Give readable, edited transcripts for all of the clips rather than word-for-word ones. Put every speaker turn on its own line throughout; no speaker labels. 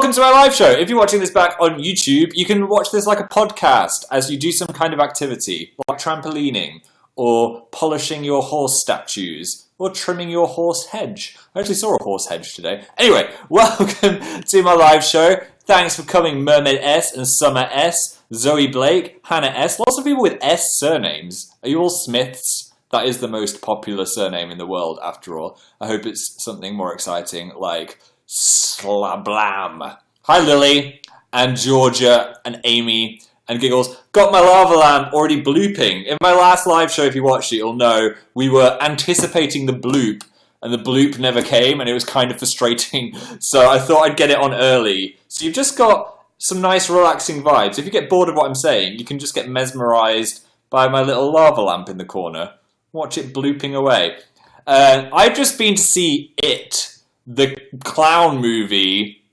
welcome to my live show. If you're watching this back on YouTube, you can watch this like a podcast as you do some kind of activity, like trampolining, or polishing your horse statues, or trimming your horse hedge. I actually saw a horse hedge today. Anyway, welcome to my live show. Thanks for coming, Mermaid S and Summer S, Zoe Blake, Hannah S. Lots of people with S surnames. Are you all Smiths? That is the most popular surname in the world, after all. I hope it's something more exciting, like Slablam. Hi, Lily, and Georgia, and Amy, and Giggles. Got my lava lamp already blooping. In my last live show, if you watched it, you'll know we were anticipating the bloop, and the bloop never came, and it was kind of frustrating. So I thought I'd get it on early. So you've just got some nice relaxing vibes. If you get bored of what I'm saying, you can just get mesmerised by my little lava lamp in the corner. Watch it blooping away. I've just been to see It, the clown movie,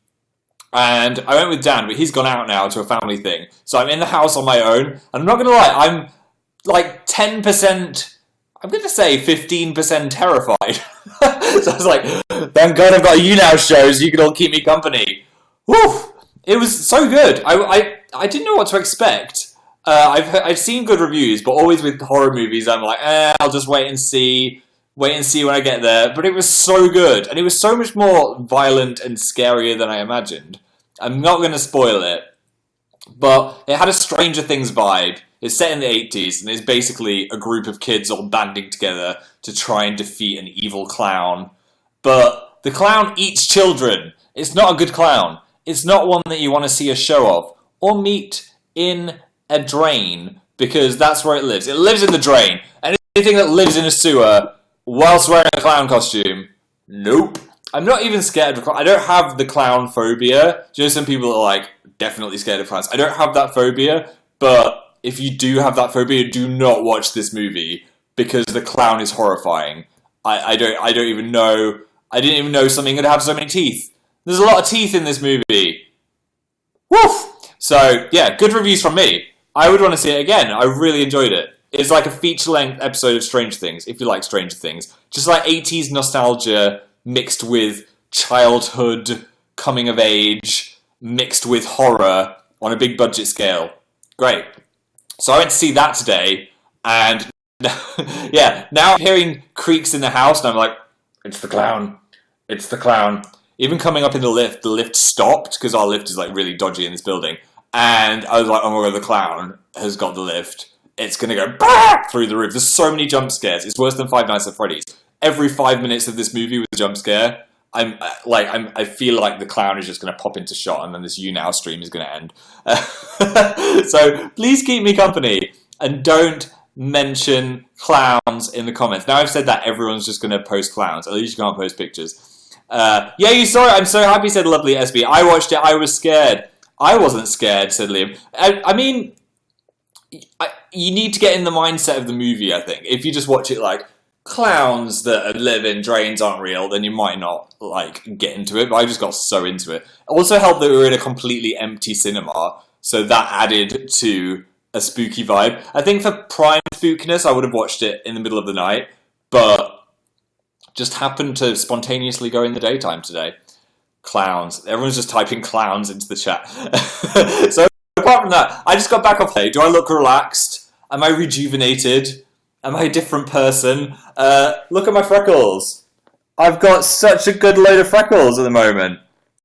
and I went with Dan, but he's gone out now to a family thing. So I'm in the house on my own, and I'm not going to lie, I'm like 10%, I'm going to say 15% terrified. So I was like, thank God I've got you now shows, you can all keep me company. Woo! It was so good. I didn't know what to expect. I've seen good reviews, but always with horror movies, I'm like, I'll just wait and see when I get there. But it was so good, and it was so much more violent and scarier than I imagined. I'm not going to spoil it, but it had a Stranger Things vibe. It's set in the 80s, and it's basically a group of kids all banding together to try and defeat an evil clown. But the clown eats children. It's not a good clown. It's not one that you want to see a show of, or meet in a drain, because that's where it lives. It lives in the drain. And anything that lives in a sewer whilst wearing a clown costume, nope. I'm not even scared of I don't have the clown phobia. Do you know some people are like definitely scared of clowns? I don't have that phobia, but if you do have that phobia, do not watch this movie because the clown is horrifying. I don't even know. I didn't even know something could have so many teeth. There's a lot of teeth in this movie. Woof! So yeah, good reviews from me. I would want to see it again. I really enjoyed it. It's like a feature-length episode of Stranger Things, if you like Stranger Things. Just like 80s nostalgia mixed with childhood, coming of age, mixed with horror on a big budget scale. Great. So I went to see that today, and yeah, now I'm hearing creaks in the house, and I'm like, it's the clown. It's the clown. Even coming up in the lift stopped, because our lift is like really dodgy in this building. And I was like, oh my god, the clown has got the lift. It's going to go bah! Through the roof. There's so many jump scares. It's worse than Five Nights at Freddy's. Every 5 minutes of this movie with a jump scare, I feel like the clown is just going to pop into shot, and then this You Now stream is going to end. So please keep me company, and don't mention clowns in the comments. Now I've said that, everyone's just going to post clowns. At least you can't post pictures. Yeah, you saw it. I'm so happy, said Lovely SB. I watched it. I was scared. I wasn't scared, said Liam. I mean, you need to get in the mindset of the movie, I think. If you just watch it like, clowns that live in drains aren't real, then you might not, like, get into it. But I just got so into it. It also helped that we were in a completely empty cinema, so that added to a spooky vibe. I think for prime spookiness, I would have watched it in the middle of the night, but just happened to spontaneously go in the daytime today. Clowns. Everyone's just typing clowns into the chat. So apart from that, I just got back off today. Do I look relaxed? Am I rejuvenated? Am I a different person? Look at my freckles. I've got such a good load of freckles at the moment.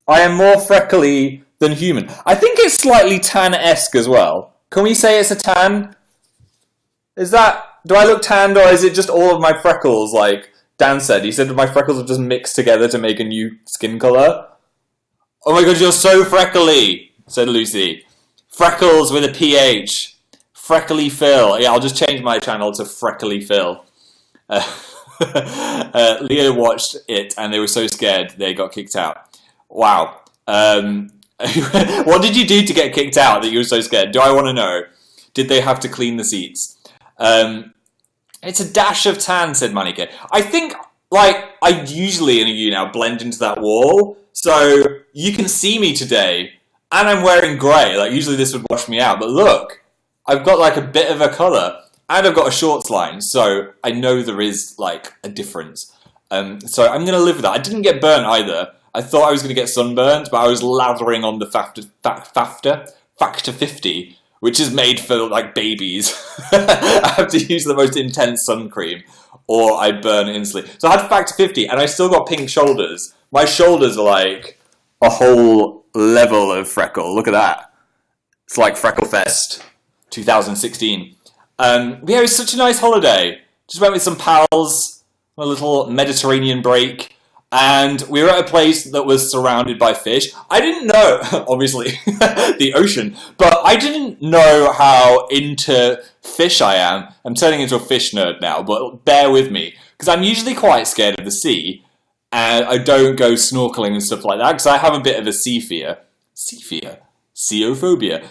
I am more freckly than human. I think it's slightly tan-esque as well. Can we say it's a tan? Is that... Do I look tanned, or is it just all of my freckles, like Dan said? He said my freckles have just mixed together to make a new skin colour. Oh my god, you're so freckly, said Lucy. Freckles with a PH. Freckly Phil. Yeah, I'll just change my channel to Freckly Phil. Leo watched it, and they were so scared they got kicked out. Wow. What did you do to get kicked out that you were so scared? Do I want to know? Did they have to clean the seats? It's a dash of tan, said Monica. I think, like, I usually in a U now blend into that wall, so you can see me today, and I'm wearing grey. Like, usually this would wash me out, but look, I've got, like, a bit of a colour, and I've got a shorts line, so I know there is, like, a difference. So I'm going to live with that. I didn't get burnt either. I thought I was going to get sunburned, but I was lathering on the Factor 50, which is made for like babies. I have to use the most intense sun cream, or I burn instantly. So I had Factor 50, and I still got pink shoulders. My shoulders are like a whole level of freckle. Look at that. It's like Freckle Fest 2016. But yeah, it was such a nice holiday. Just went with some pals, a little Mediterranean break. And we were at a place that was surrounded by fish. I didn't know, obviously, the ocean, but I didn't know how into fish I am. I'm turning into a fish nerd now, but bear with me, because I'm usually quite scared of the sea, and I don't go snorkeling and stuff like that, because I have a bit of a sea fear. Seaophobia.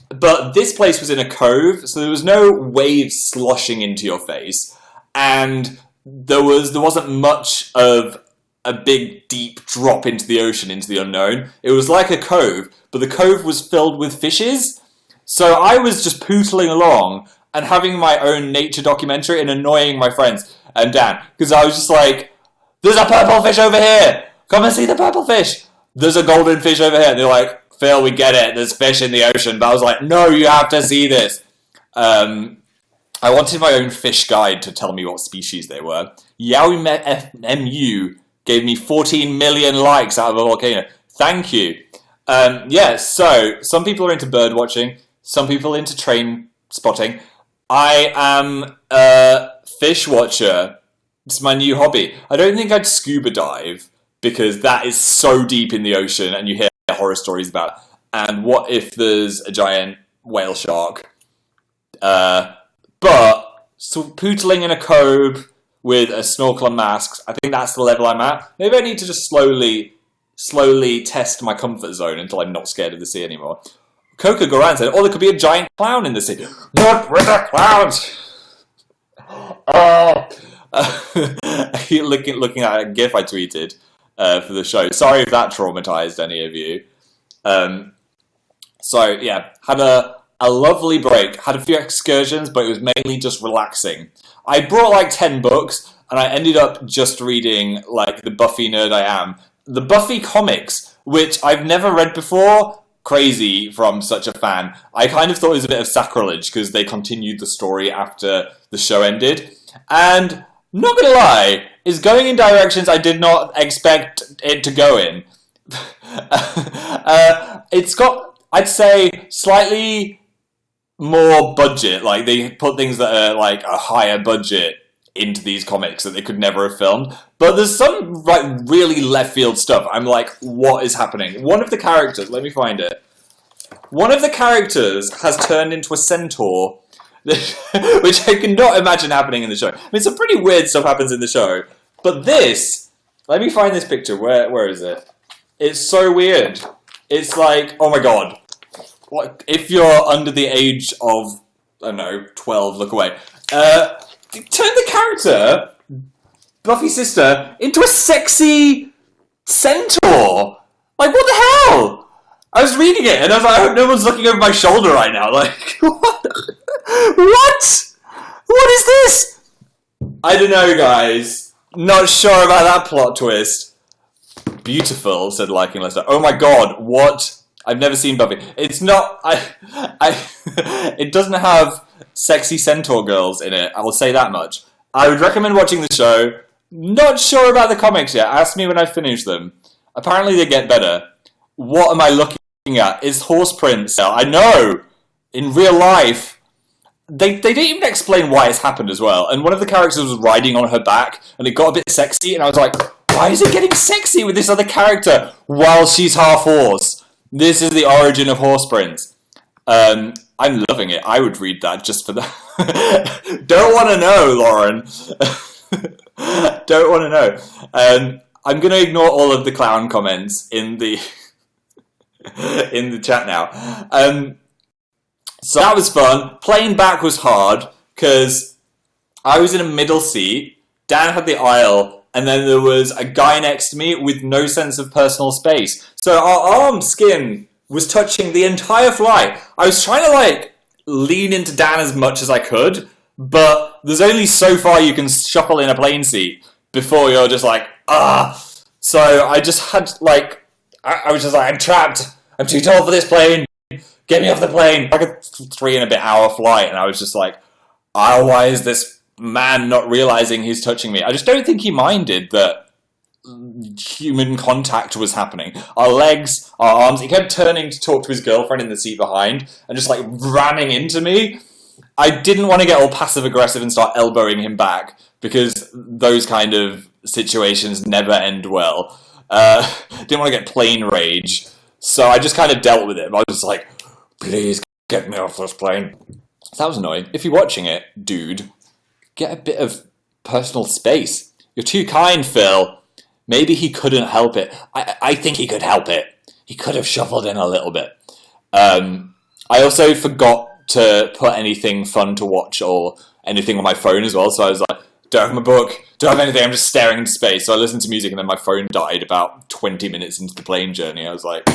But this place was in a cove, so there was no waves sloshing into your face, and there wasn't much of a big deep drop into the ocean, into the unknown. It was like a cove, but the cove was filled with fishes. So I was just pootling along and having my own nature documentary and annoying my friends and Dan, because I was just like, there's a purple fish over here! Come and see the purple fish! There's a golden fish over here. And they're like, Phil, we get it, there's fish in the ocean. But I was like, no, you have to see this. I wanted my own fish guide to tell me what species they were. YowieMU gave me 14 million likes out of a volcano. Thank you. Yeah, so some people are into bird watching, some people into train spotting. I am a fish watcher. It's my new hobby. I don't think I'd scuba dive, because that is so deep in the ocean and you hear horror stories about it. And what if there's a giant whale shark? But so pootling in a cove with a snorkel and masks, I think that's the level I'm at. Maybe I need to just slowly test my comfort zone until I'm not scared of the sea anymore. Coca Goran said, there could be a giant clown in the sea. Not with the clowns! Looking at a GIF I tweeted for the show. Sorry if that traumatized any of you. So yeah, had a lovely break. Had a few excursions, but it was mainly just relaxing. I brought like 10 books, and I ended up just reading like the Buffy nerd I am. The Buffy comics, which I've never read before. Crazy from such a fan. I kind of thought it was a bit of sacrilege because they continued the story after the show ended. And not gonna lie, it's going in directions I did not expect it to go in. It's got, I'd say, slightly more budget. Like, they put things that are like a higher budget into these comics that they could never have filmed. But there's some like really left field stuff. I'm like, what is happening? One of the characters, let me find it. One of the characters has turned into a centaur, which I cannot imagine happening in the show. I mean, some pretty weird stuff happens in the show. But this, let me find this picture. Where is it? It's so weird. It's like, oh my god. What, if you're under the age of, I don't know, 12, look away. Turn the character, Buffy's sister, into a sexy centaur. Like, what the hell? I was reading it, and I was like, I hope no one's looking over my shoulder right now. Like, what? What? What is this? I don't know, guys. Not sure about that plot twist. Beautiful, said Liking Lester. Oh my god, what? I've never seen Buffy. It's not... it doesn't have sexy centaur girls in it, I will say that much. I would recommend watching the show. Not sure about the comics yet. Ask me when I finish them. Apparently they get better. What am I looking at? It's horse prints. I know! In real life. They didn't even explain why it's happened as well. And one of the characters was riding on her back, and it got a bit sexy, and I was like, why is it getting sexy with this other character while she's half horse? This is the origin of horse prints. I'm loving it. I would read that just for that. Don't want to know, Lauren. Don't want to know. I'm going to ignore all of the clown comments in the in the chat now. So that was fun. Playing back was hard because I was in a middle seat. Dan had the aisle. And then there was a guy next to me with no sense of personal space. So our arm skin was touching the entire flight. I was trying to, like, lean into Dan as much as I could, but there's only so far you can shuffle in a plane seat before you're just like, ah. So I just had, like, I was just like, I'm trapped. I'm too tall for this plane. Get me off the plane. Like a 3 and a bit hour flight. And I was just like, oh, why is this man not realizing he's touching me? I just don't think he minded that human contact was happening. Our legs, our arms. He kept turning to talk to his girlfriend in the seat behind and just like ramming into me. I didn't want to get all passive aggressive and start elbowing him back because those kind of situations never end well. Didn't want to get plane rage. So I just kind of dealt with it. I was just like, please get me off this plane. That was annoying. If you're watching it, dude, get a bit of personal space. You're too kind, Phil. Maybe he couldn't help it. I think he could help it. He could have shuffled in a little bit. I also forgot to put anything fun to watch or anything on my phone as well. So I was like, don't have my book, don't have anything. I'm just staring into space. So I listened to music and then my phone died about 20 minutes into the plane journey. I was like,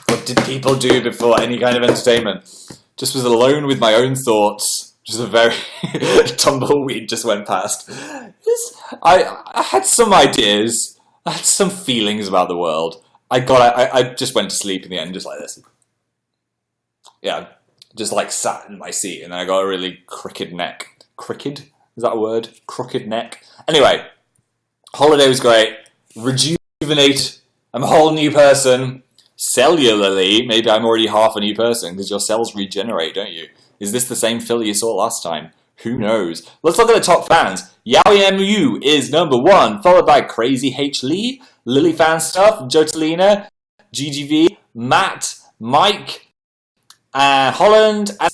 what did people do before any kind of entertainment? Just was alone with my own thoughts. Just a very tumbleweed just went past. I had some ideas. I had some feelings about the world. I just went to sleep in the end, just like this. Yeah, just like sat in my seat, and then I got a really crooked neck. Crooked? Is that a word? Crooked neck. Anyway, holiday was great. Rejuvenate. I'm a whole new person. Cellularly, maybe I'm already half a new person because your cells regenerate, don't you? Is this the same Phil you saw last time? Who knows? Let's look at the top fans. Yaoi MU is number 1, followed by Crazy H. Lee, Lily Fan Stuff, Jotalina, GGV, Matt, Mike, Holland. And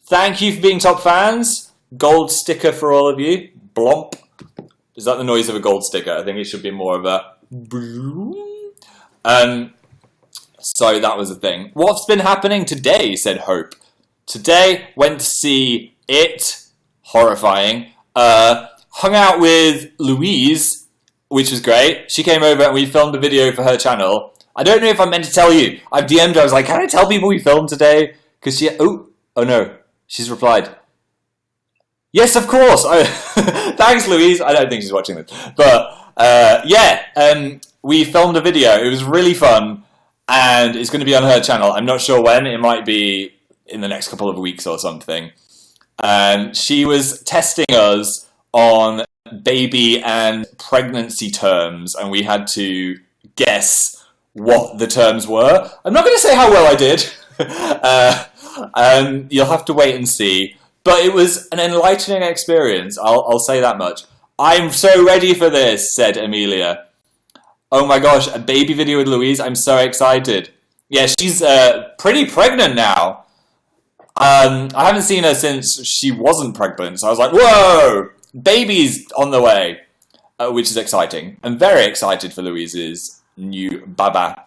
thank you for being top fans. Gold sticker for all of you. Blomp. Is that the noise of a gold sticker? I think it should be more of a boom. So that was the thing. What's been happening today, said Hope. Today, went to see It. Horrifying. Hung out with Louise, which was great. She came over and we filmed a video for her channel. I don't know if I meant to tell you. I've DM'd her. I was like, can I tell people we filmed today? Because she... Oh no. She's replied. Yes, of course. Thanks, Louise. I don't think she's watching this. But, we filmed a video. It was really fun. And it's going to be on her channel. I'm not sure when. It might be in the next couple of weeks or something. She was testing us on baby and pregnancy terms, and we had to guess what the terms were. I'm not going to say how well I did. You'll have to wait and see. But it was an enlightening experience, I'll say that much. I'm so ready for this, said Amelia. Oh my gosh, a baby video with Louise. I'm so excited. Yeah, she's pretty pregnant now. I haven't seen her since she wasn't pregnant, so I was like, whoa, baby's on the way, which is exciting. I'm very excited for Louise's new baba.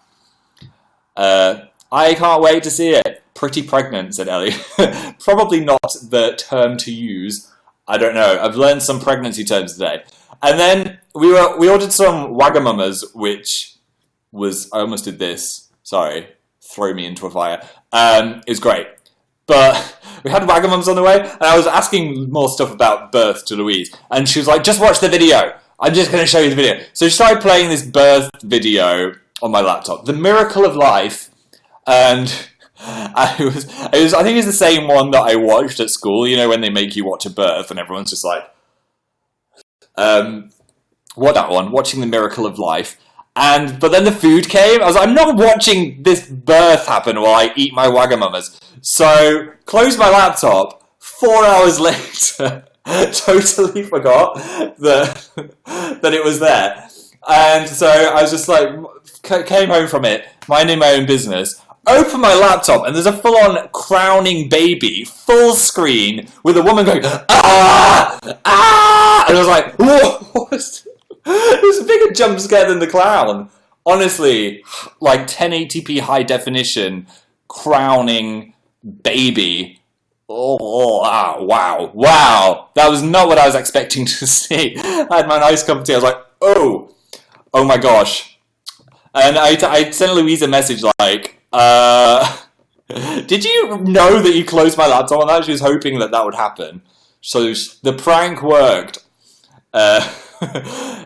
I can't wait to see it. Pretty pregnant, said Ellie. Probably not the term to use. I don't know. I've learned some pregnancy terms today. And then we ordered some Wagamamas, which was... I almost did this. Sorry. Throw me into a fire. It was great. But we had Wagamams on the way, and I was asking more stuff about birth to Louise. And she was like, just watch the video. I'm just going to show you the video. So she started playing this birth video on my laptop. The Miracle of Life. And I think it's the same one that I watched at school, you know, when they make you watch a birth, and everyone's just like... that one? Watching The Miracle of Life. But then the food came. I was like, I'm not watching this birth happen while I eat my Wagamamas. So, closed my laptop. 4 hours later, totally forgot that it was there. And so I was just like, came home from it, minding my own business. Open my laptop, and there's a full-on crowning baby, full screen, with a woman going, ah! Ah! And I was like, whoa! It was a bigger jump scare than the clown. Honestly, like 1080p high definition, crowning baby. Wow. That was not what I was expecting to see. I had my nice cup of tea. I was like, oh my gosh. And I sent Louise a message like, did you know that you closed my laptop on that? She was hoping that would happen. So the prank worked.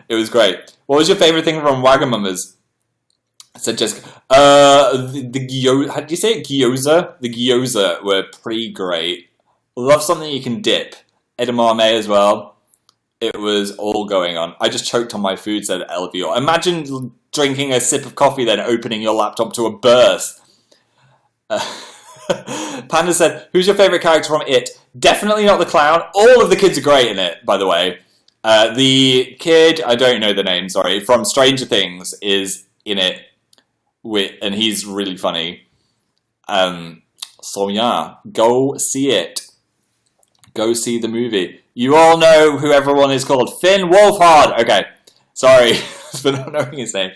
It was great. What was your favourite thing from Wagamama's? Said Jessica. The gyoza. How do you say it? Gyoza? The gyoza were pretty great. Love something you can dip. Edamame as well. It was all going on. I just choked on my food, said Elvior. Imagine drinking a sip of coffee, then opening your laptop to a burst. Panda said, who's your favourite character from It? Definitely not the clown. All of the kids are great in it, by the way. The kid, I don't know the name, sorry, from Stranger Things is in it. And he's really funny. So yeah, go see it. Go see the movie. You all know who everyone is called. Finn Wolfhard. Okay, sorry for not knowing his name.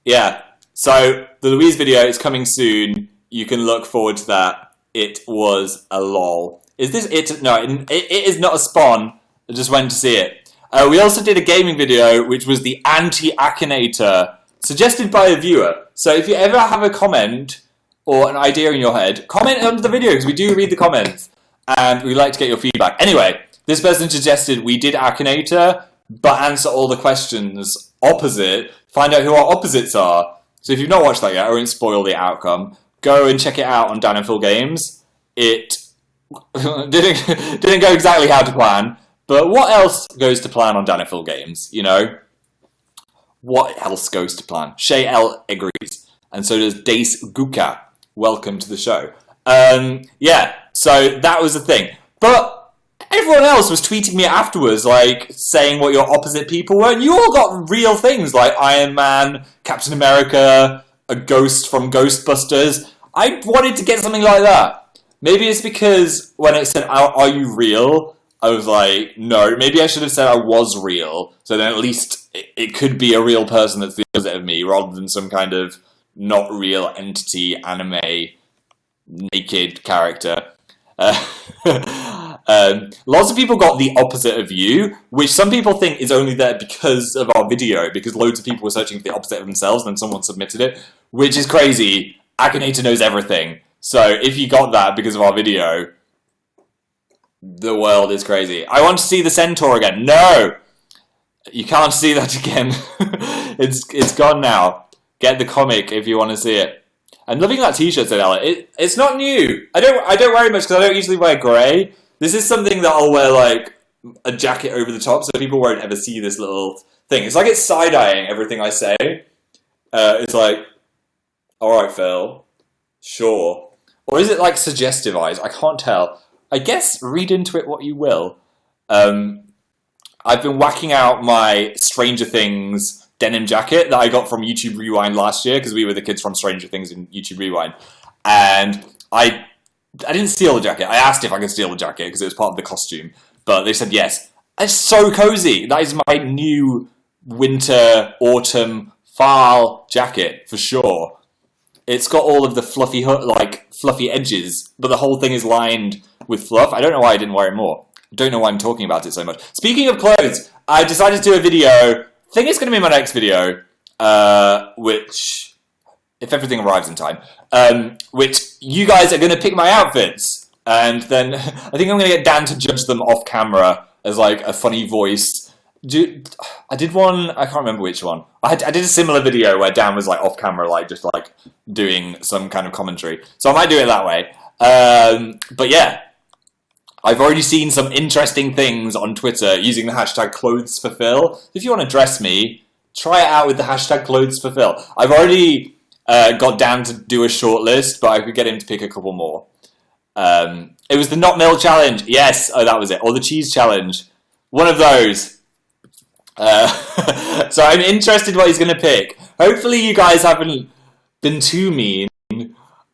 Yeah, so the Louise video is coming soon. You can look forward to that. It was a lol. Is this it? No, it is not a spawn. I just went to see it. We also did a gaming video, which was the Anti-Akinator, suggested by a viewer. So if you ever have a comment or an idea in your head, comment under the video, because we do read the comments. And we'd like to get your feedback. Anyway, this person suggested we did Akinator, but answer all the questions opposite. Find out who our opposites are. So if you've not watched that yet, I won't spoil the outcome. Go and check it out on Dan and Phil Games. It didn't go exactly how to plan, but what else goes to plan on Dan and Phil Games? You know, what else goes to plan? Shay L agrees, and so does Dace Guka. Welcome to the show. Yeah, so that was the thing. But everyone else was tweeting me afterwards, like, saying what your opposite people were. And you all got real things, like Iron Man, Captain America, a ghost from Ghostbusters. I wanted to get something like that. Maybe it's because when it said, are you real? I was like, no. Maybe I should have said I was real. So then at least it could be a real person that's the opposite of me, rather than some kind of not real entity anime naked character. Lots of people got the opposite of you, which some people think is only there because of our video, because loads of people were searching for the opposite of themselves and someone submitted it, which is crazy. Akinator knows everything. So if you got that because of our video, the world is crazy. I want to see the centaur again. No! You can't see that again. It's gone now. Get the comic if you want to see it. I'm loving that t-shirt, said Ella. It's not new. I don't wear it much because I don't usually wear grey. This is something that I'll wear like a jacket over the top, so people won't ever see this little thing. It's like it's side-eyeing everything I say. It's like, alright, Phil. Sure. Or is it like suggestive eyes? I can't tell. I guess read into it what you will. I've been whacking out my Stranger Things denim jacket that I got from YouTube Rewind last year, because we were the kids from Stranger Things in YouTube Rewind. And I didn't steal the jacket. I asked if I could steal the jacket because it was part of the costume, but they said yes. It's so cozy. That is my new winter, autumn, fall jacket for sure. It's got all of the fluffy edges, but the whole thing is lined with fluff. I don't know why I didn't wear it more. I don't know why I'm talking about it so much. Speaking of clothes, I decided to do a video. I think it's going to be my next video, which, if everything arrives in time, which you guys are going to pick my outfits. And then I think I'm going to get Dan to judge them off camera as like a funny voice. I did one, I can't remember which one. I did a similar video where Dan was like off camera, like just like doing some kind of commentary. So I might do it that way. But yeah. I've already seen some interesting things on Twitter using the hashtag #ClothesForPhil. If you want to dress me, try it out with the hashtag #ClothesForPhil. I've already got Dan to do a short list, but I could get him to pick a couple more. It was the Not Milk Challenge. Yes, oh, that was it. Or the Cheese Challenge. One of those. So I'm interested what he's going to pick. Hopefully you guys haven't been too mean.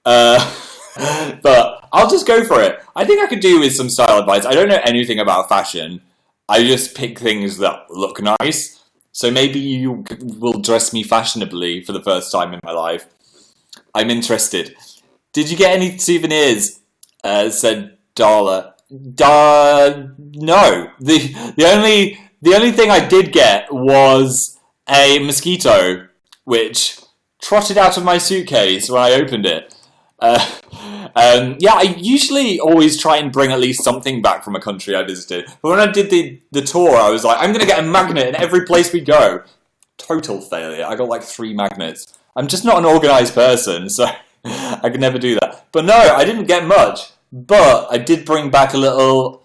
But I'll just go for it. I think I could do with some style advice. I don't know anything about fashion. I just pick things that look nice. So maybe you will dress me fashionably for the first time in my life. I'm interested. Did you get any souvenirs? Said Darla. No. The only thing I did get was a mosquito, which trotted out of my suitcase when I opened it. Yeah, I usually always try and bring at least something back from a country I visited. But when I did the tour, I was like, I'm going to get a magnet in every place we go. Total failure. I got like 3 magnets. I'm just not an organized person, so I could never do that. But no, I didn't get much. But I did bring back a little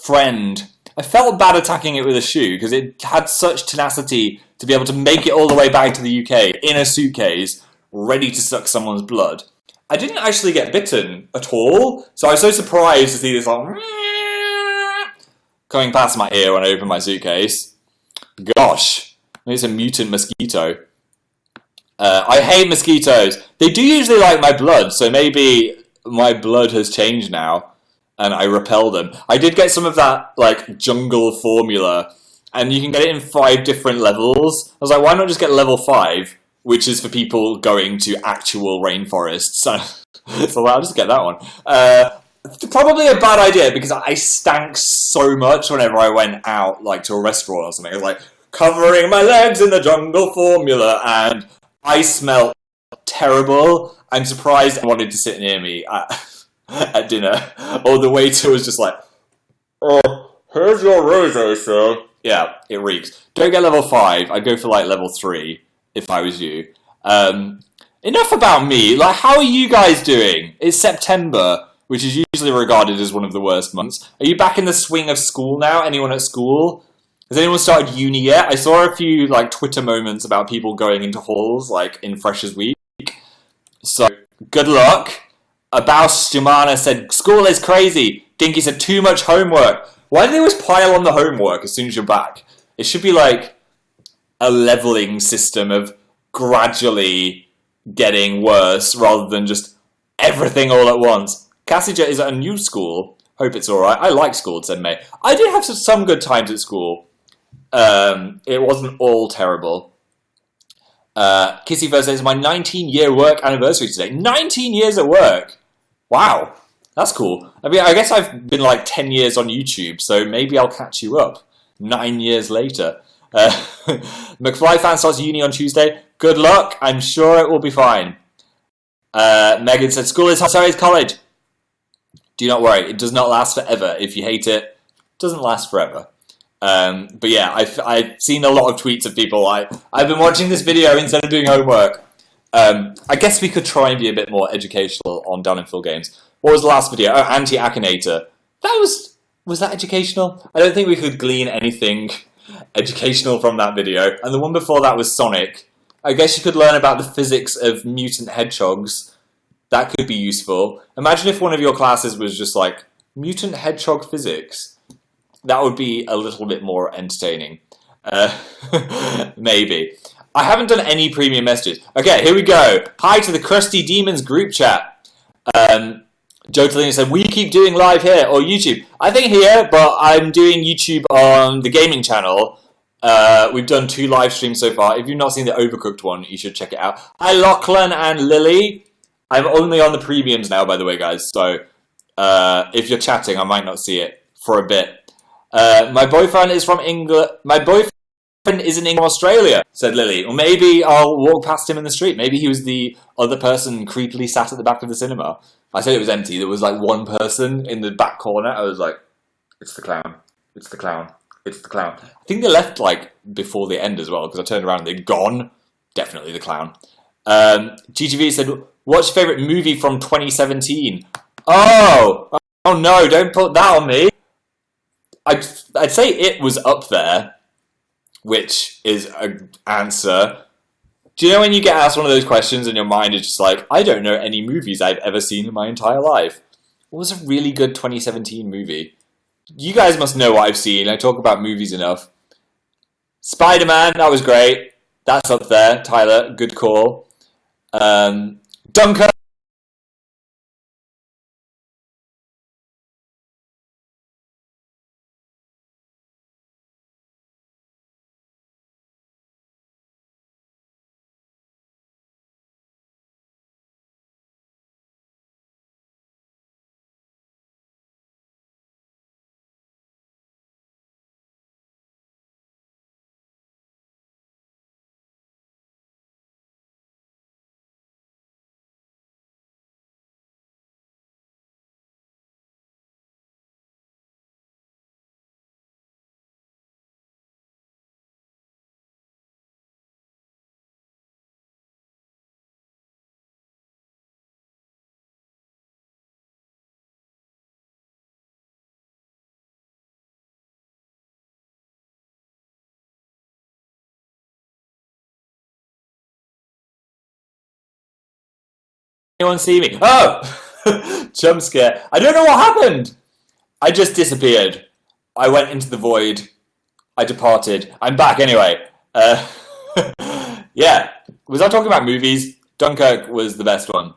friend. I felt bad attacking it with a shoe because it had such tenacity to be able to make it all the way back to the UK in a suitcase, ready to suck someone's blood. I didn't actually get bitten at all, so I was so surprised to see this like coming past my ear when I opened my suitcase. Gosh, maybe it's a mutant mosquito. I hate mosquitoes. They do usually like my blood, so maybe my blood has changed now and I repel them. I did get some of that like jungle formula, and you can get it in 5 different levels. I was like, why not just get level 5, which is for people going to actual rainforests? So I'll just get that one. Probably a bad idea because I stank so much whenever I went out, like to a restaurant or something. I was like covering my legs in the jungle formula, and I smelled terrible. I'm surprised anyone wanted to sit near me at dinner. Or the waiter was just like, "Oh, here's your rosé, sir." Yeah, it reeks. Don't get level 5. I'd go for like level 3 if I was you. Enough about me. Like, how are you guys doing? It's September, which is usually regarded as one of the worst months. Are you back in the swing of school now? Anyone at school? Has anyone started uni yet? I saw a few like Twitter moments about people going into halls like in Freshers Week. So good luck. Abaus Stumana said school is crazy. Dinky said too much homework. Why do they always pile on the homework as soon as you're back? It should be like a leveling system of gradually getting worse rather than just everything all at once. Cassija is at a new school. Hope it's alright. I like school, said May. I did have some good times at school. It wasn't all terrible. Kissy first says, my 19-year work anniversary today. 19 years at work! Wow, that's cool. I mean, I guess I've been like 10 years on YouTube, so maybe I'll catch you up 9 years later. McFly fan starts uni on Tuesday. Good luck. I'm sure it will be fine. Megan said, school is hot, so is college. Do not worry. It does not last forever. If you hate it, it doesn't last forever. But yeah, I've seen a lot of tweets of people like, I've been watching this video instead of doing homework. I guess we could try and be a bit more educational on Down in Phil Games. What was the last video? Oh, Anti-Akinator. Was that educational? I don't think we could glean anything educational from that video. And the one before that was Sonic. I guess you could learn about the physics of mutant hedgehogs. That could be useful. Imagine if one of your classes was just like, mutant hedgehog physics. That would be a little bit more entertaining. Maybe. I haven't done any premium messages. Okay, here we go. Hi to the Crusty Demons group chat. Joe Tellini said, we keep doing live here, or YouTube. I think here, but I'm doing YouTube on the gaming channel. We've done 2 live streams so far. If you've not seen the Overcooked one, you should check it out. Hi, Lachlan and Lily. I'm only on the premiums now, by the way, guys. So if you're chatting, I might not see it for a bit. My boyfriend is from England. My boyfriend is in England, Australia, said Lily. Or maybe I'll walk past him in the street. Maybe he was the other person creepily sat at the back of the cinema. I said it was empty. There was like one person in the back corner. I was like, it's the clown. It's the clown. It's the clown. I think they left like before the end as well because I turned around and they'd gone. Definitely the clown. GGV said, what's your favourite movie from 2017? Oh no, don't put that on me. I'd say it was up there, which is an answer. Do you know when you get asked one of those questions and your mind is just like, I don't know any movies I've ever seen in my entire life. What was a really good 2017 movie? You guys must know what I've seen. I talk about movies enough. Spider-Man, that was great. That's up there. Tyler, good call. Dunkirk. anyone see me? Oh! Jump scare. I don't know what happened. I just disappeared. I went into the void. I departed. I'm back anyway. Yeah. Was I talking about movies? Dunkirk was the best one.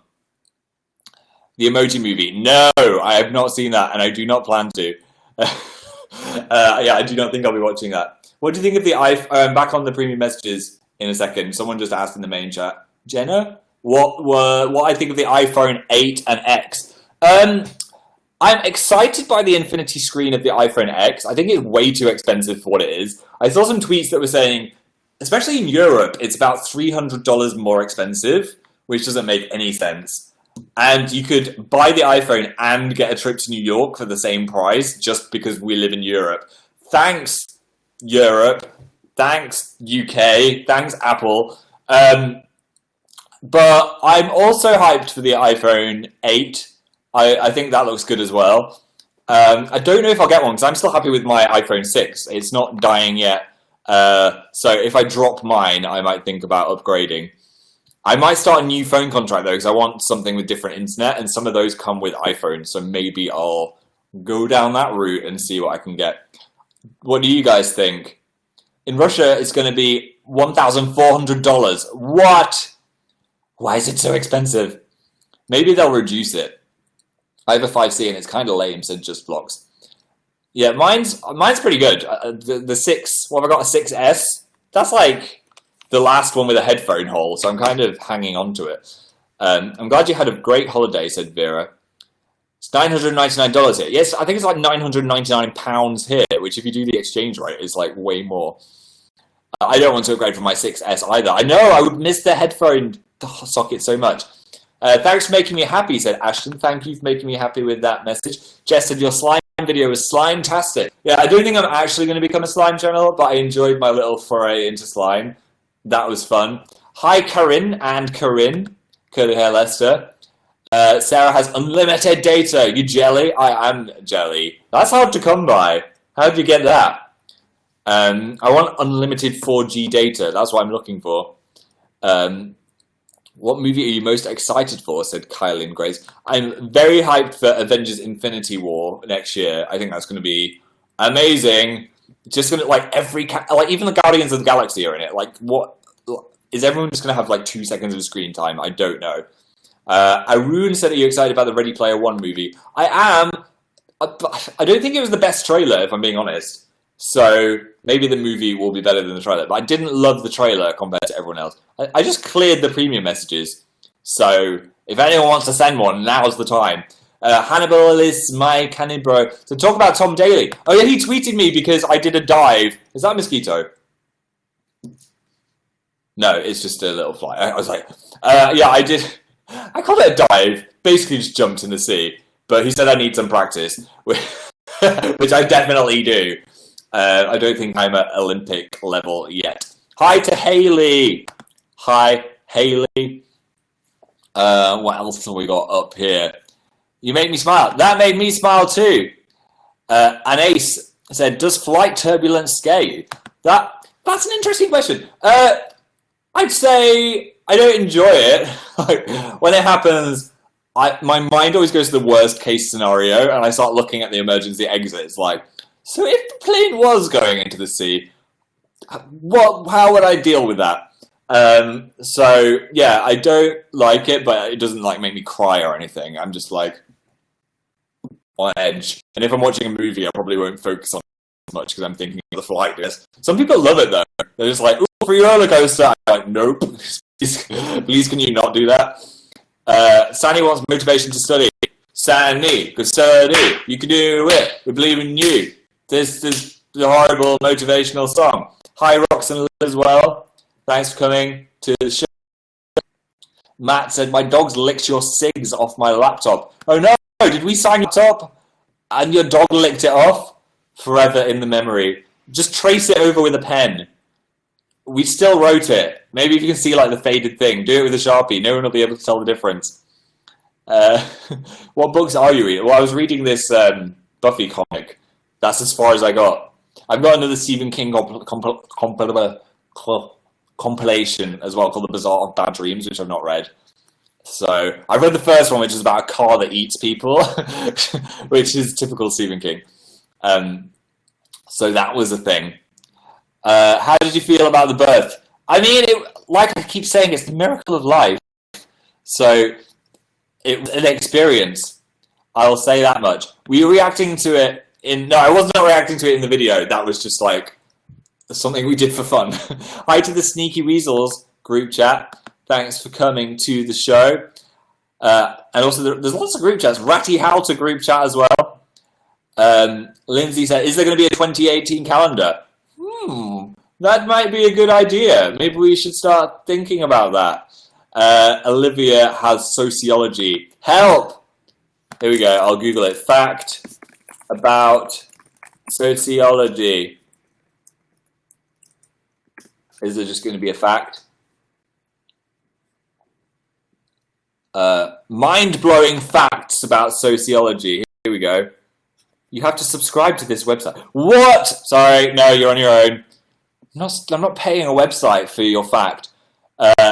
The Emoji Movie. No, I have not seen that, and I do not plan to. Yeah, I do not think I'll be watching that. What do you think of the iPhone? I'm back on the premium messages in a second. Someone just asked in the main chat. Jenna? What I think of the iPhone 8 and X. I'm excited by the infinity screen of the iPhone X. I think it's way too expensive for what it is. I saw some tweets that were saying, especially in Europe, it's about $300 more expensive, which doesn't make any sense. And you could buy the iPhone and get a trip to New York for the same price just because we live in Europe. Thanks, Europe. Thanks, UK. Thanks, Apple. But I'm also hyped for the iPhone 8. I think that looks good as well. I don't know if I'll get one because I'm still happy with my iPhone 6. It's not dying yet. So if I drop mine, I might think about upgrading. I might start a new phone contract though because I want something with different internet, and some of those come with iPhones. So maybe I'll go down that route and see what I can get. What do you guys think? In Russia, it's going to be $1,400. What? Why is it so expensive? Maybe they'll reduce it. I have a 5C and it's kind of lame, said Just Vlogs. Yeah, mine's pretty good. The 6, what have I got, a 6S? That's like the last one with a headphone hole, so I'm kind of hanging on to it. I'm glad you had a great holiday, said Vera. It's $999 here. Yes, I think it's like £999 here, which if you do the exchange rate is like way more. I don't want to upgrade from my 6S either. I know, I would miss the headphone socket so much. Thanks for making me happy, said Ashton. Thank you for making me happy with that message. Jess said your slime video was slime-tastic. Yeah, I don't think I'm actually going to become a slime channel, but I enjoyed my little foray into slime. That was fun. Hi, Corinne and Corinne. Curly Hair Lester. Sarah has unlimited data. You jelly? I am jelly. That's hard to come by. How'd you get that? I want unlimited 4G data. That's what I'm looking for. What movie are you most excited for? Said Kylie Grace. I'm very hyped for Avengers Infinity War next year. I think that's going to be amazing. Just going to, like, even the Guardians of the Galaxy are in it. Like, what? Is everyone just going to have, like, 2 seconds of screen time? I don't know. Arun said, are you excited about the Ready Player One movie? I am. I don't think it was the best trailer, if I'm being honest. So maybe the movie will be better than the trailer. But I didn't love the trailer compared to everyone else. I just cleared the premium messages. So if anyone wants to send one, now's the time. Hannibal is my cannibro. So talk about Tom Daly. Oh yeah, he tweeted me because I did a dive. Is that a mosquito? No, it's just a little fly. I was like, yeah, I did. I called it a dive. Basically just jumped in the sea. But he said I need some practice, which I definitely do. I don't think I'm at Olympic level yet. Hi to Haley. Hi, Haley. What else have we got up here? You make me smile. That made me smile too. And Ace said, does flight turbulence scare you? That's an interesting question. I'd say I don't enjoy it. Like, when it happens, my mind always goes to the worst case scenario, and I start looking at the emergency exits. Like, so if the plane was going into the sea, how would I deal with that? So yeah, I don't like it, but it doesn't like make me cry or anything. I'm just like on edge. And if I'm watching a movie, I probably won't focus on it as much because I'm thinking of the flight risk. Some people love it though. They're just like, "Ooh, free roller coaster." I'm like, nope. Please, can you not do that? Sani wants motivation to study. Sani, good study. You can do it. We believe in you. This is the horrible motivational song. Hi, Roxanne as well. Thanks for coming to the show. Matt said, my dog's licked your cigs off my laptop. Oh no, did we sign your laptop? And your dog licked it off? Forever in the memory. Just trace it over with a pen. We still wrote it. Maybe if you can see like the faded thing, do it with a Sharpie. No one will be able to tell the difference. What books are you reading? Well, I was reading this Buffy comic. That's as far as I got. I've got another Stephen King compilation as well called The Bazaar of Bad Dreams, which I've not read. So I read the first one, which is about a car that eats people, which is typical Stephen King. So that was a thing. How did you feel about the birth? I mean, like I keep saying, it's the miracle of life. So it was an experience. I will say that much. Were you reacting to it No, I was not reacting to it in the video. That was just like something we did for fun. Hi to the Sneaky Weasels group chat. Thanks for coming to the show. And also, there's lots of group chats. Ratty Halter group chat as well. Lindsay said, is there going to be a 2018 calendar? That might be a good idea. Maybe we should start thinking about that. Olivia has sociology. Help! Here we go. I'll Google it. Fact about sociology. Is there just going to be a fact? Mind-blowing facts about sociology. Here we go. You have to subscribe to this website. What? Sorry, no, you're on your own. I'm not paying a website for your fact.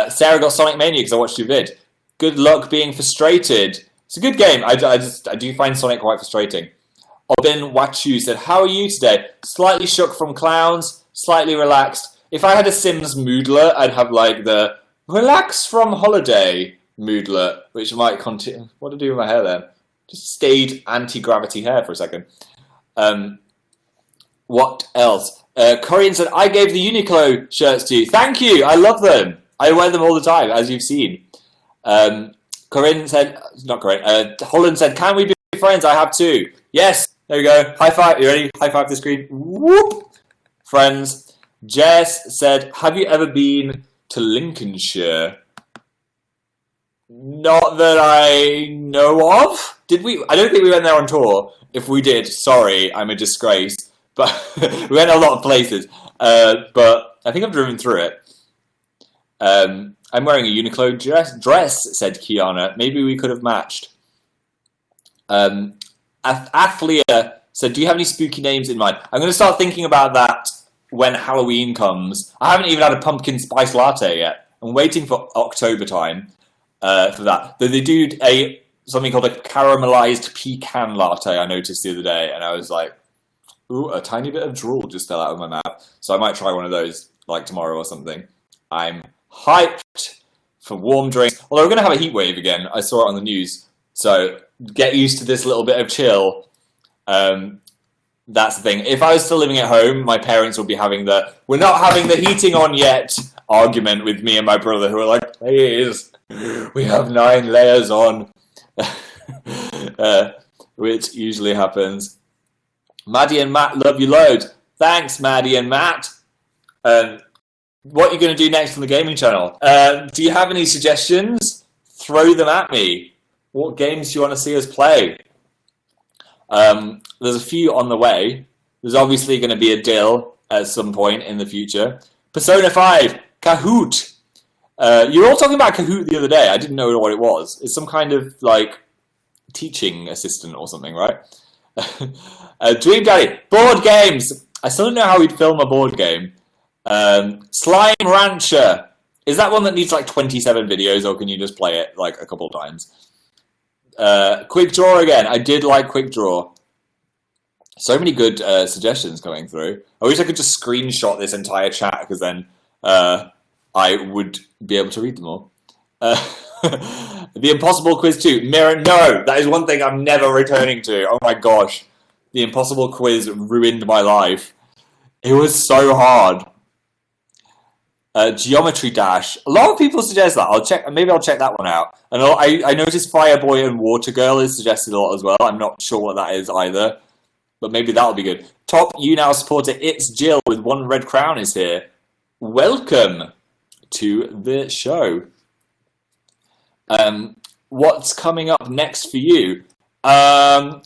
Sarah got Sonic Mania because I watched your vid. Good luck being frustrated. It's a good game. I do find Sonic quite frustrating. Obin Wachu said, how are you today? Slightly shook from clowns, slightly relaxed. If I had a Sims moodlet, I'd have like the relax from holiday moodlet, which might continue. What did I do with my hair then? Just stayed anti-gravity hair for a second. What else? Corian said, I gave the Uniqlo shirts to you. Thank you. I love them. I wear them all the time, as you've seen. Corinne said, not Corinne, Holland said, can we be friends? I have two. Yes. There we go. High five. You ready? High five the screen. Whoop. Friends. Jess said, have you ever been to Lincolnshire? Not that I know of. Did we? I don't think we went there on tour. If we did, sorry, I'm a disgrace. But we went a lot of places. But I think I've driven through it. I'm wearing a Uniqlo dress, said Kiana. Maybe we could have matched. Athlia said, do you have any spooky names in mind? I'm going to start thinking about that when Halloween comes. I haven't even had a pumpkin spice latte yet. I'm waiting for October time for that. They do something called a caramelized pecan latte I noticed the other day. And I was like, ooh, a tiny bit of drool just fell out of my mouth. So I might try one of those like tomorrow or something. I'm hyped for warm drinks. Although we're going to have a heat wave again. I saw it on the news. So get used to this little bit of chill. That's the thing. If I was still living at home, my parents would be having we're not having the heating on yet argument with me and my brother, who are like, please, we have 9 layers on. Which usually happens. Maddie and Matt, love you loads. Thanks, Maddie and Matt. What are you going to do next on the gaming channel? Do you have any suggestions? Throw them at me. What games do you want to see us play? There's a few on the way. There's obviously going to be a Dill at some point in the future. Persona 5, Kahoot. You were all talking about Kahoot the other day. I didn't know what it was. It's some kind of like teaching assistant or something, right? Dream Daddy, board games. I still don't know how we'd film a board game. Slime Rancher. Is that one that needs like 27 videos, or can you just play it like a couple of times? Quick Draw again. I did like Quick Draw. So many good suggestions coming through. I wish I could just screenshot this entire chat, because then I would be able to read them all. The Impossible Quiz 2. Mirror, no! That is one thing I'm never returning to. Oh my gosh. The Impossible Quiz ruined my life. It was so hard. Geometry Dash. A lot of people suggest that. Maybe I'll check that one out. And I noticed Fireboy and Water Girl is suggested a lot as well. I'm not sure what that is either. But maybe that'll be good. Top YouNow supporter It's Jill with 1 red crown is here. Welcome to the show. What's coming up next for you? Well,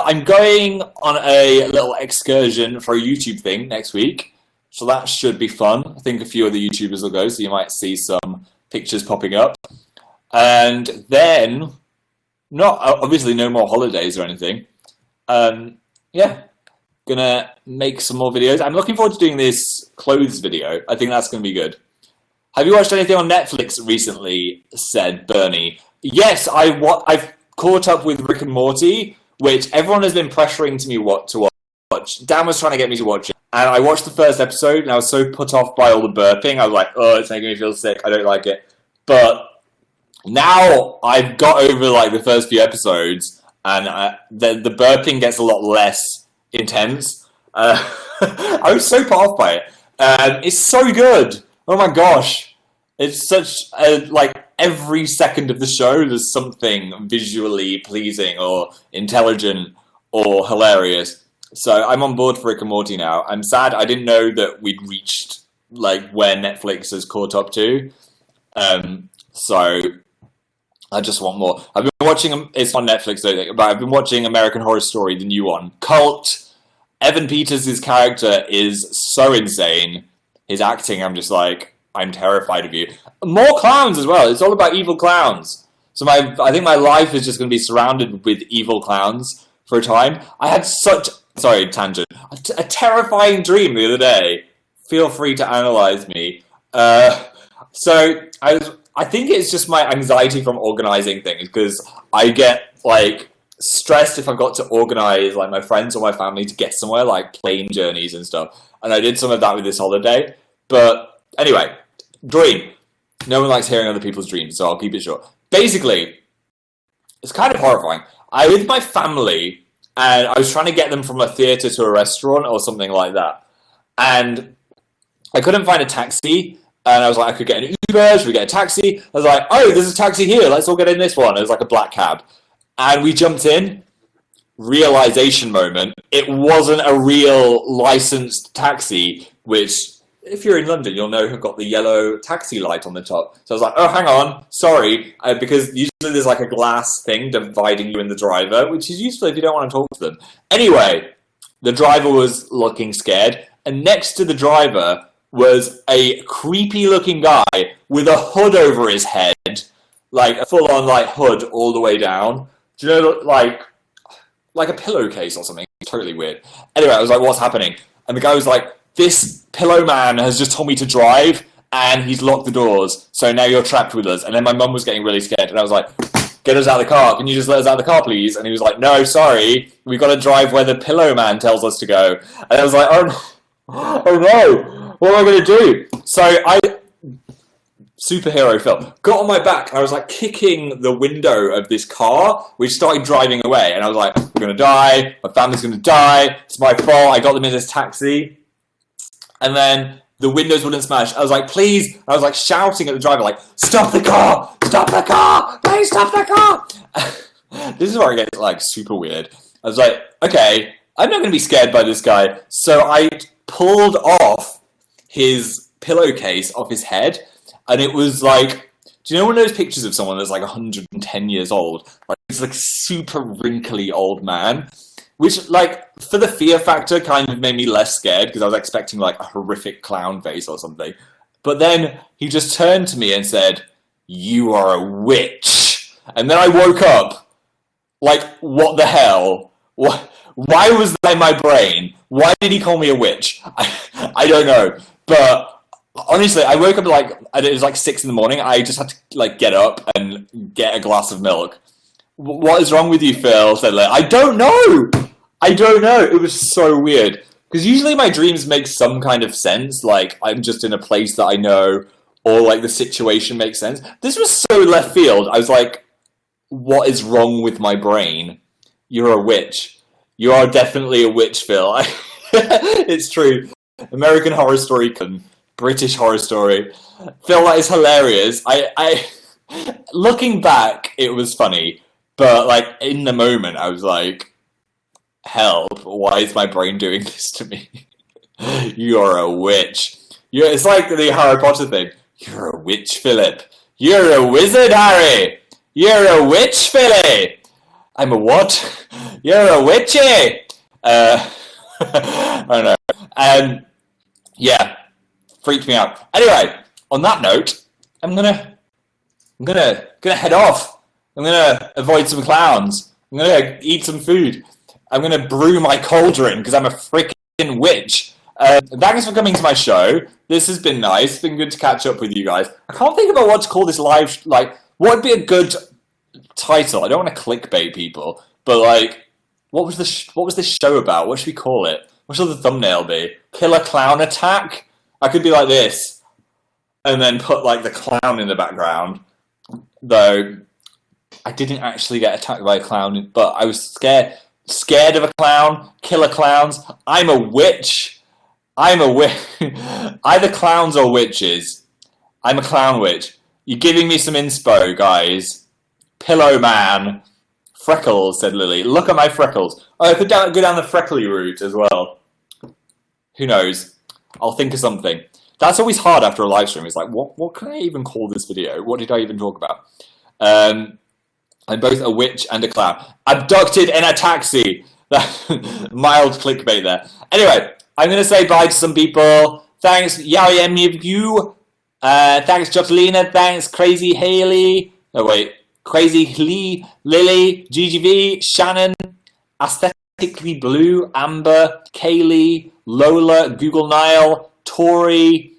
I'm going on a little excursion for a YouTube thing next week. So that should be fun. I think a few other YouTubers will go, so you might see some pictures popping up. And then, obviously no more holidays or anything. Yeah, gonna make some more videos. I'm looking forward to doing this clothes video. I think that's gonna be good. Have you watched anything on Netflix recently? Said Bernie. yes, I've caught up with Rick and Morty, which everyone has been pressuring to me to watch. Dan was trying to get me to watch it, and I watched the first episode, and I was so put off by all the burping. I was like, oh, it's making me feel sick. I don't like it. But now I've got over like the first few episodes, and the burping gets a lot less intense. I was so put off by it. It's so good. Oh my gosh. It's such like every second of the show there's something visually pleasing or intelligent or hilarious. So I'm on board for Rick and Morty now. I'm sad I didn't know that we'd reached like where Netflix has caught up to. So I just want more. I've been watching, it's on Netflix though, but I've been watching American Horror Story, the new one. Cult. Evan Peters' character is so insane. His acting, I'm just like, I'm terrified of you. More clowns as well. It's all about evil clowns. So I think my life is just going to be surrounded with evil clowns for a time. I had sorry, tangent, a terrifying dream the other day. Feel free to analyze me. So I think it's just my anxiety from organizing things, because I get like stressed if I've got to organize like my friends or my family to get somewhere, like plane journeys and stuff. And I did some of that with this holiday. But anyway, dream. No one likes hearing other people's dreams, so I'll keep it short. Basically, it's kind of horrifying. I was with my family, and I was trying to get them from a theatre to a restaurant or something like that. And I couldn't find a taxi, and I was like, I could get an Uber, should we get a taxi? I was like, oh, there's a taxi here, let's all get in this one. It was like a black cab. And we jumped in. Realization moment. It wasn't a real licensed taxi, which, if you're in London, you'll know have got the yellow taxi light on the top. So I was like, oh, hang on, sorry, because usually there's like a glass thing dividing you and the driver, which is useful if you don't want to talk to them. Anyway, the driver was looking scared, and next to the driver was a creepy-looking guy with a hood over his head, like a full-on like hood all the way down. Do you know, like a pillowcase or something? Totally weird. Anyway, I was like, what's happening? And the guy was like, this pillow man has just told me to drive, and he's locked the doors, so now you're trapped with us. And then my mum was getting really scared, and I was like, get us out of the car. Can you just let us out of the car, please? And he was like, no, sorry, we've got to drive where the pillow man tells us to go. And I was like, oh no, what am I going to do? So I, superhero film, got on my back, and I was like kicking the window of this car, which started driving away. And I was like, we're going to die, my family's going to die, it's my fault, I got them in this taxi. And then the windows wouldn't smash. I was like, please. I was like shouting at the driver, like, stop the car! Stop the car! Please stop the car! This is where it gets like super weird. I was like, okay, I'm not going to be scared by this guy. So I pulled off his pillowcase off his head, and it was like, do you know one of those pictures of someone that's like 110 years old? Like, it's like super wrinkly old man. Which, like, for the fear factor, kind of made me less scared, because I was expecting, like, a horrific clown face or something. But then he just turned to me and said, you are a witch. And then I woke up, like, what the hell? Why was that in my brain? Why did he call me a witch? I don't know. But honestly, I woke up, like, it was like 6 in the morning. I just had to, like, get up and get a glass of milk. What is wrong with you, Phil? Said Leia. I don't know. It was so weird. Because usually my dreams make some kind of sense. Like, I'm just in a place that I know, or like the situation makes sense. This was so left field. I was like, what is wrong with my brain? You're a witch. You are definitely a witch, Phil. It's true. American Horror Story, British Horror Story. Phil, that is hilarious. I looking back, it was funny. But, like, in the moment, I was like, help, why is my brain doing this to me? You're a witch. It's like the Harry Potter thing. You're a witch, Philip. You're a wizard, Harry. You're a witch, Philly. I'm a what? You're a witchy. I don't know. Yeah, freaked me out. Anyway, on that note, I'm gonna head off. I'm going to avoid some clowns. I'm going to eat some food. I'm going to brew my cauldron because I'm a freaking witch. Thanks for coming to my show. This has been nice. It's been good to catch up with you guys. I can't think about what to call this live, like, what would be a good title. I don't want to clickbait people, but like, what was this show about? What should we call it? What should the thumbnail be? Killer Clown Attack? I could be like this, and then put like the clown in the background. Though I didn't actually get attacked by a clown, but I was scared of a clown. Killer clowns. I'm a witch. I'm a witch. Either clowns or witches. I'm a clown witch. You're giving me some inspo, guys. Pillow Man. Freckles, said Lily. Look at my freckles. Oh, I could go down the freckly route as well. Who knows? I'll think of something. That's always hard after a live stream. It's like, what can I even call this video? What did I even talk about? I'm both a witch and a clown. Abducted in a taxi. Mild clickbait there. Anyway, I'm going to say bye to some people. Thanks, YMU. Thanks, Jocelina. Thanks, Crazy Haley. Oh, wait. Crazy Lee, Lily, GGV, Shannon, Aesthetically Blue, Amber, Kaylee, Lola, Google Nile, Tori,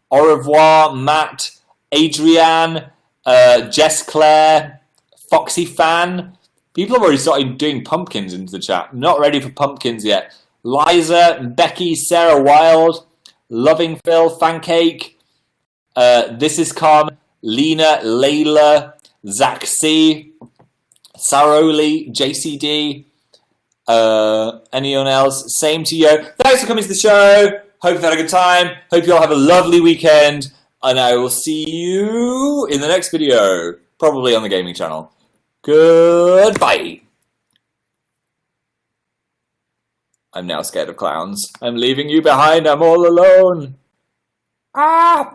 Au revoir, Matt, Adrienne, Jess Claire, Foxy Fan. People have already started doing pumpkins into the chat. Not ready for pumpkins yet. Liza, Becky, Sarah Wild, Loving Phil, Fancake, This Is Calm, Lena, Layla, Zach C, Saroli, JCD, anyone else? Same to you. Thanks for coming to the show. Hope you've had a good time. Hope you all have a lovely weekend. And I will see you in the next video. Probably on the gaming channel. Goodbye. I'm now scared of clowns. I'm leaving you behind. I'm all alone. Ah!